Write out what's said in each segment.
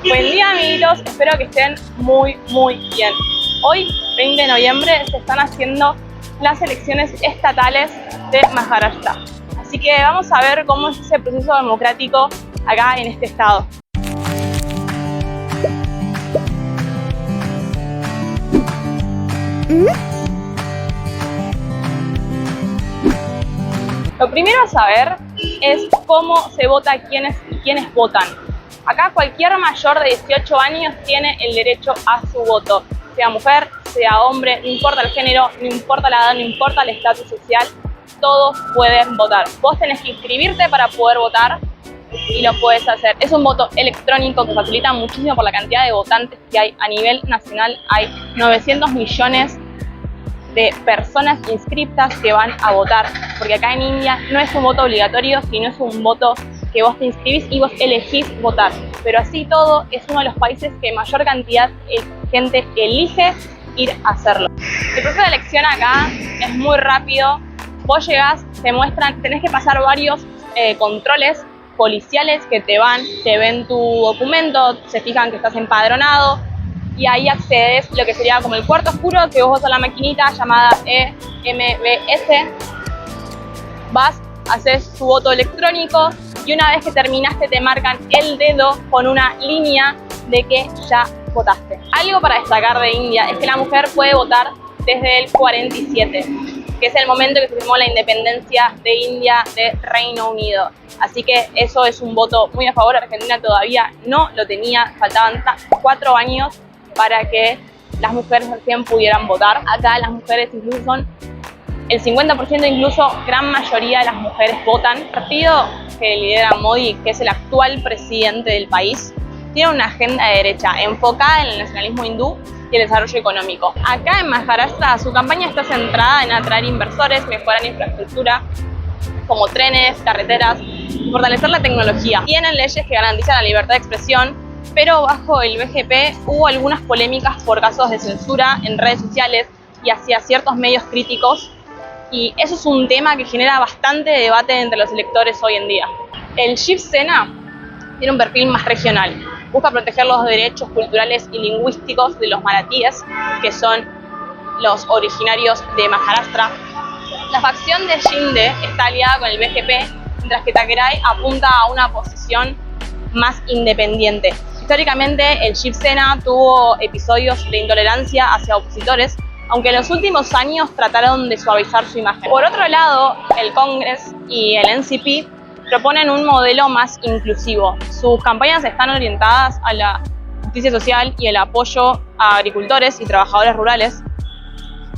Buen día, amiguitos, espero que estén muy bien. Hoy, 20 de noviembre, se están haciendo las elecciones estatales de Maharashtra. Así que vamos a ver cómo es ese proceso democrático acá en este estado. Lo primero a saber es cómo se vota, quiénes votan. Acá cualquier mayor de 18 años tiene el derecho a su voto, sea mujer, sea hombre, no importa el género, no importa la edad, no importa el estatus social, todos pueden votar. Vos tenés que inscribirte para poder votar y lo puedes hacer. Es un voto electrónico que facilita muchísimo por la cantidad de votantes que hay. A nivel nacional hay 900 millones de personas inscriptas que van a votar, porque acá en India no es un voto obligatorio, sino es un voto que vos te inscribís y vos elegís votar. Pero así todo, es uno de los países que mayor cantidad de gente elige ir a hacerlo. El proceso de elección acá es muy rápido. Vos llegás, te muestran, tenés que pasar varios controles policiales que te ven tu documento, se fijan que estás empadronado, y ahí accedes lo que sería como el cuarto oscuro, que vos vas a la maquinita llamada EMBS, vas, haces tu voto electrónico y una vez que terminaste te marcan el dedo con una línea de que ya votaste. Algo para destacar de India es que la mujer puede votar desde el 47, que es el momento que se firmó la independencia de India de Reino Unido. Así que eso es un voto muy a favor. Argentina todavía no lo tenía, faltaban 4 años para que las mujeres recién pudieran votar. Acá las mujeres incluso son el 50%, incluso gran mayoría de las mujeres votan. El partido que lidera Modi, que es el actual presidente del país, tiene una agenda de derecha enfocada en el nacionalismo hindú y el desarrollo económico. Acá en Maharashtra su campaña está centrada en atraer inversores, mejorar la infraestructura como trenes, carreteras, fortalecer la tecnología. Tienen leyes que garantizan la libertad de expresión, pero bajo el BJP hubo algunas polémicas por casos de censura en redes sociales y hacia ciertos medios críticos, y eso es un tema que genera bastante debate entre los electores hoy en día. El Shiv Sena tiene un perfil más regional, busca proteger los derechos culturales y lingüísticos de los maratíes, que son los originarios de Maharashtra. La facción de Shinde está aliada con el BJP, mientras que Thackeray apunta a una posición más independiente. Históricamente, el Shiv Sena tuvo episodios de intolerancia hacia opositores, aunque en los últimos años trataron de suavizar su imagen. Por otro lado, el Congress y el NCP proponen un modelo más inclusivo. Sus campañas están orientadas a la justicia social y el apoyo a agricultores y trabajadores rurales.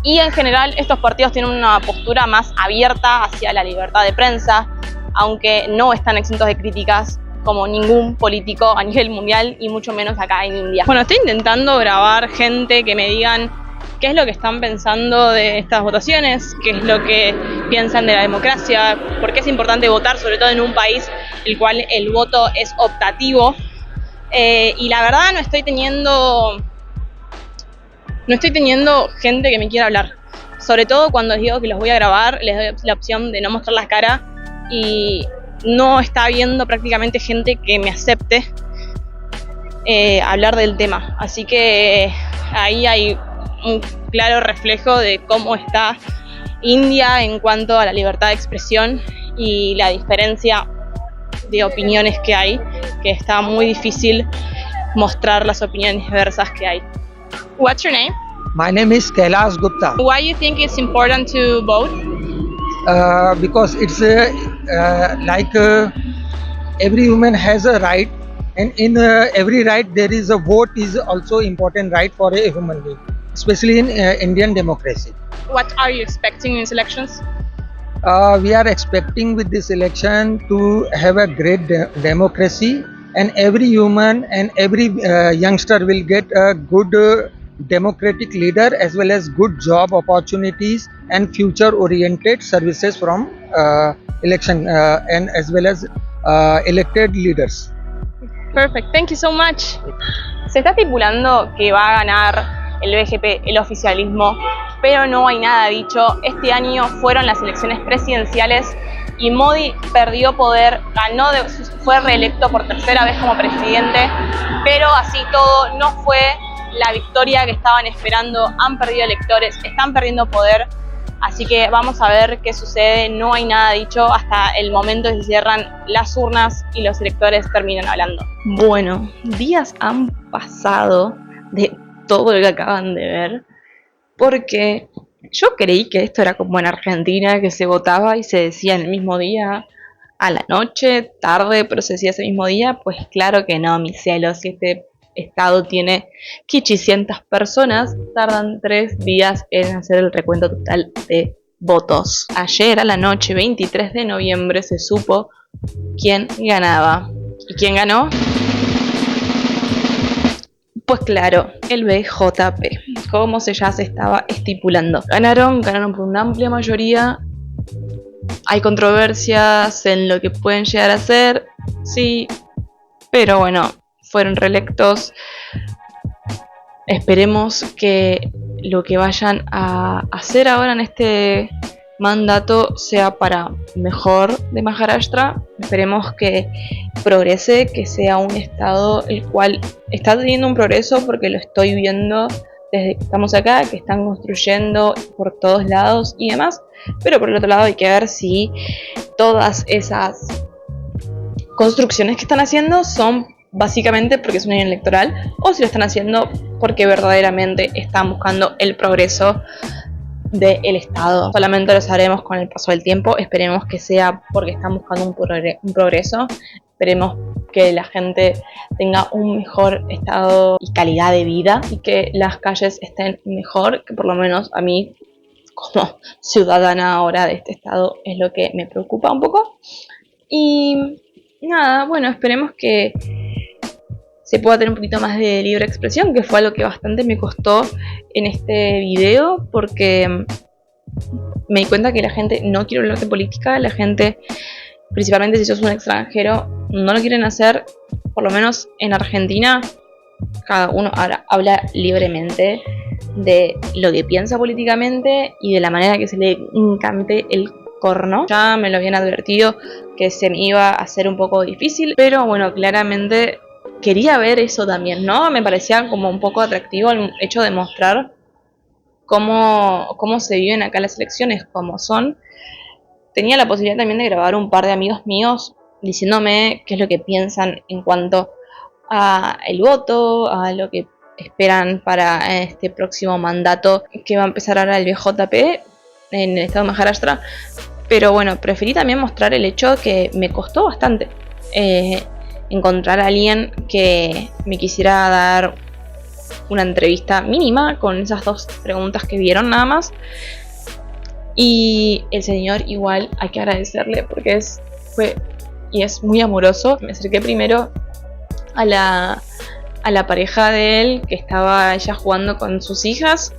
Y en general, estos partidos tienen una postura más abierta hacia la libertad de prensa, aunque no están exentos de críticas como ningún político a nivel mundial y mucho menos acá en India. Bueno, estoy intentando grabar gente que me digan qué es lo que están pensando de estas votaciones, qué es lo que piensan de la democracia, por qué es importante votar, sobre todo en un país el cual el voto es optativo. Y la verdad no estoy teniendo gente que me quiera hablar. Sobre todo cuando les digo que los voy a grabar, les doy la opción de no mostrar las caras y no está habiendo prácticamente gente que me acepte hablar del tema. Así que ahí hay un claro reflejo de cómo está India en cuanto a la libertad de expresión y la diferencia de opiniones que hay, que está muy difícil mostrar las opiniones diversas que hay. What's your name? My name is Kailash Gupta. Why do you think it's important to vote? Because it's every human has a right, and in every right there is a vote is also important right for a human being, especially in Indian democracy. What are you expecting in these elections? We are expecting with this election to have a great democracy, and every human and every youngster will get a good democratic leader as well as good job opportunities and future oriented services from election and as well as elected leaders. Perfect, thank you so much. Se está estipulando que va a ganar el BJP, el oficialismo, pero no hay nada dicho. Este año fueron las elecciones presidenciales y Modi perdió poder, fue reelecto por tercera vez como presidente, pero así todo no fue la victoria que estaban esperando, han perdido electores, están perdiendo poder, así que vamos a ver qué sucede, no hay nada dicho hasta el momento que se cierran las urnas y los electores terminan hablando. Bueno, días han pasado de todo lo que acaban de ver, porque yo creí que esto era como en Argentina, que se votaba y se decía en el mismo día, a la noche, tarde, pero se decía ese mismo día. Pues claro que no, mi cielo, si este estado tiene 800 personas, tardan 3 días en hacer el recuento total de votos. Ayer a la noche, 23 de noviembre, se supo quién ganaba. ¿Y quién ganó? Pues claro, el BJP, como ya se estaba estipulando. Ganaron por una amplia mayoría. Hay controversias en lo que pueden llegar a ser, sí, pero bueno, fueron reelectos. Esperemos que lo que vayan a hacer ahora en este mandato sea para mejor de Maharashtra. Esperemos que progrese, que sea un estado el cual está teniendo un progreso, porque lo estoy viendo desde que estamos acá, que están construyendo por todos lados y demás, pero por el otro lado hay que ver si todas esas construcciones que están haciendo son básicamente porque es un año electoral, o si lo están haciendo porque verdaderamente están buscando el progreso del Estado. Solamente lo sabremos con el paso del tiempo. Esperemos que sea porque están buscando un progreso. Esperemos que la gente tenga un mejor estado y calidad de vida, y que las calles estén mejor, que por lo menos a mí como ciudadana ahora de este estado es lo que me preocupa un poco. Y nada, bueno, esperemos que se pueda tener un poquito más de libre expresión, que fue algo que bastante me costó en este video, porque me di cuenta que la gente no quiere hablar de política, la gente, principalmente si sos un extranjero, no lo quieren hacer. Por lo menos en Argentina, cada uno ahora habla libremente de lo que piensa políticamente y de la manera que se le encante el corno. Ya me lo habían advertido que se me iba a hacer un poco difícil, pero bueno, claramente quería ver eso también, ¿no? Me parecía como un poco atractivo el hecho de mostrar cómo se viven acá las elecciones, cómo son. Tenía la posibilidad también de grabar un par de amigos míos diciéndome qué es lo que piensan en cuanto a el voto, a lo que esperan para este próximo mandato que va a empezar ahora el BJP en el estado de Maharashtra. Pero bueno, preferí también mostrar el hecho que me costó bastante encontrar a alguien que me quisiera dar una entrevista mínima con esas 2 preguntas que vieron nada más. Y el señor igual hay que agradecerle porque fue muy amoroso. Me acerqué primero a la pareja de él, que estaba ella jugando con sus hijas.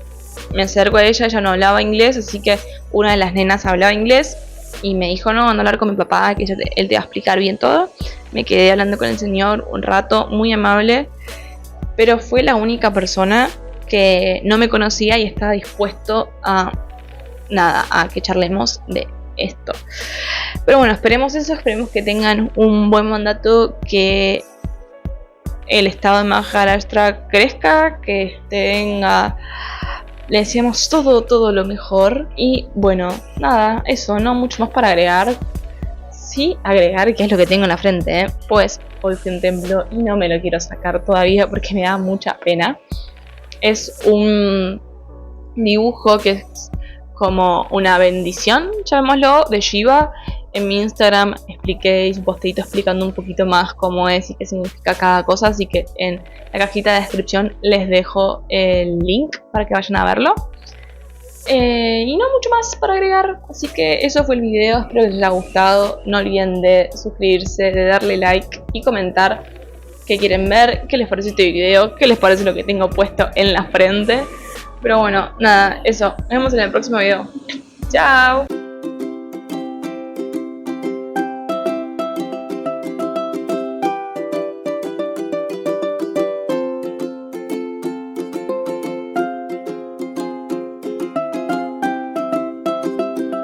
Me acerco a ella no hablaba inglés, así que una de las nenas hablaba inglés y me dijo no, anda a hablar con mi papá, que él te va a explicar bien todo. Me quedé hablando con el señor un rato, muy amable, pero fue la única persona que no me conocía y estaba dispuesto a que charlemos de esto. Pero bueno, esperemos eso, esperemos que tengan un buen mandato, que el estado de Maharashtra crezca, que le deseamos todo lo mejor. Y bueno, nada, eso, no mucho más para agregar. Sí, agregar que es lo que tengo en la frente, pues hoy fui a un templo y no me lo quiero sacar todavía porque me da mucha pena. Es un dibujo que es como una bendición, llamémoslo, de Shiva. En mi Instagram hice un postito explicando un poquito más cómo es y qué significa cada cosa, así que en la cajita de descripción les dejo el link para que vayan a verlo. Y no mucho más para agregar, así que eso fue el video, espero que les haya gustado. No olviden de suscribirse, de darle like y comentar qué quieren ver, qué les parece este video, qué les parece lo que tengo puesto en la frente. Pero bueno, nada, eso, nos vemos en el próximo video. ¡Chao!